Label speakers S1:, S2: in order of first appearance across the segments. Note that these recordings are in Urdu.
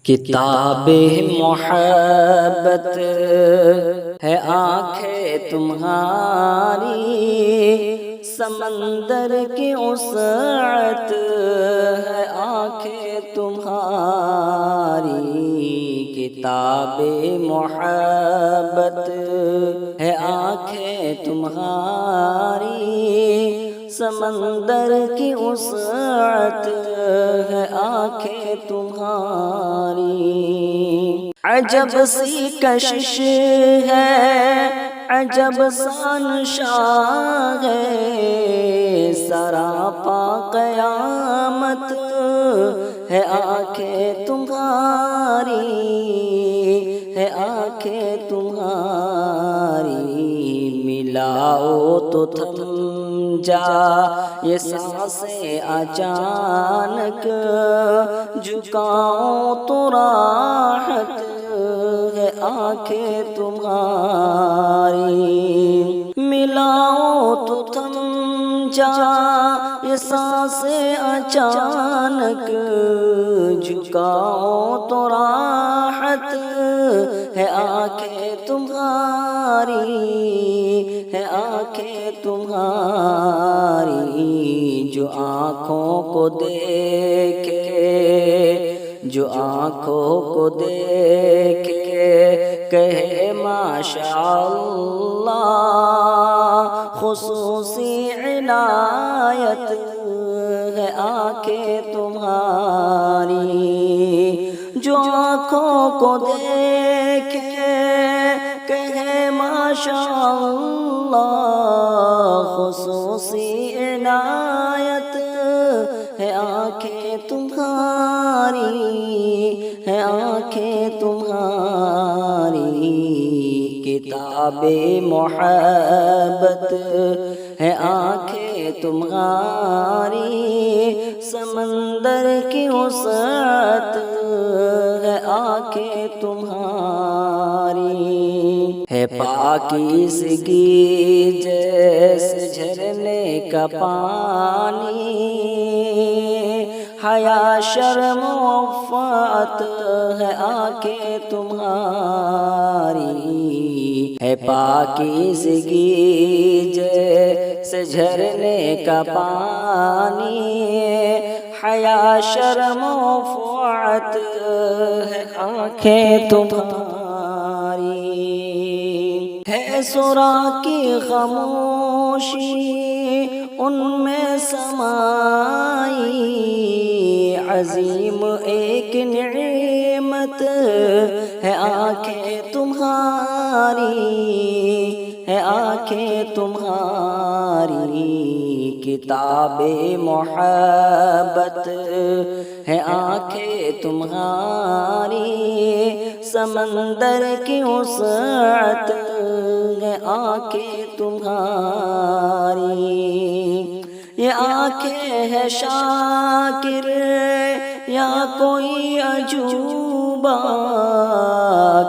S1: کتاب محبت ہے آنکھیں تمہاری، سمندر کی وسعت ہے آنکھیں تمہاری۔ کتاب محبت ہے آنکھیں تمہاری، سمندر کی وسعت ہے آنکھیں تمہاری۔ عجب سی کشش ہے، عجب سا نشاں ہے، سراپا قیامت ہے آنکھیں تمہاری، ہے آنکھیں تمہاری۔ ملاؤ تو تھم جا یہ سانسیں اچانک، جھکاؤں تو راحت ہے آنکھیں تمہاری۔ ملاؤ تو تھم جا یہ سانسیں اچانک، جھکاؤں تو راحت ہے آنکھیں تمہاری، ہے آنکھیں تمہاری۔ جو آنکھوں کو دیکھے، جو آنکھوں کو دیکھے کہے ماشاءاللہ، خصوصی عنایت ہے آنکھیں تمہاری۔ جو آنکھوں کو دیکھے کہے ماشاءاللہ، خصوصی عنایت ہے آنکھیں تمہاری، ہے آنکھیں تمہاری۔ کتاب محبت ہے آنکھیں تمہاری، سمندر کی وسعت ہے آنکھیں تمہاری۔ ہے پاکیزگی جیسے جھرنے کا پانی، حیا شرم وفات ہے آنکھیں تمہاری۔ ہے پاکیزگی جیسے جھرنے کا پانی، حیا شرم وفات ہے آنکھیں تمہاری۔ ہے سرا کی خاموشی ان میں سمائی، عظیم ایک نعمت ہے آنکھیں تمہاری، ہے آنکھیں تمہاری۔ کتاب محبت ہے آنکھیں تمہاری، سمندر کی وسعت ہے آنکھیں تمہاری۔ یہ آنکھیں ہے شاکر یا کوئی عجوبہ،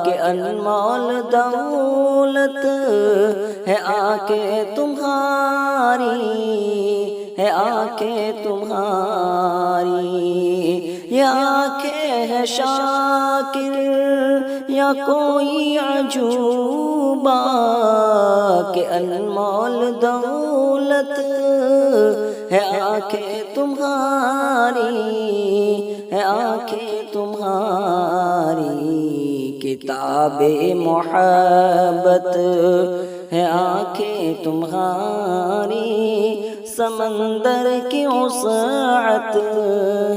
S1: کہ انمول دولت ہے آنکھیں تمہاری، ہے آنکھیں تمہاری۔ یہ آنکھیں ہے شاکر یا کوئی عجوبہ، کہ انمول دولت ہے آنکھیں تمہاری، ہے آنکھیں تمہاری۔ کتاب محبت ہے آنکھیں تمہاری، سمندر کی وسعت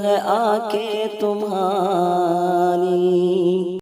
S1: ہے آنکھیں تمہاری۔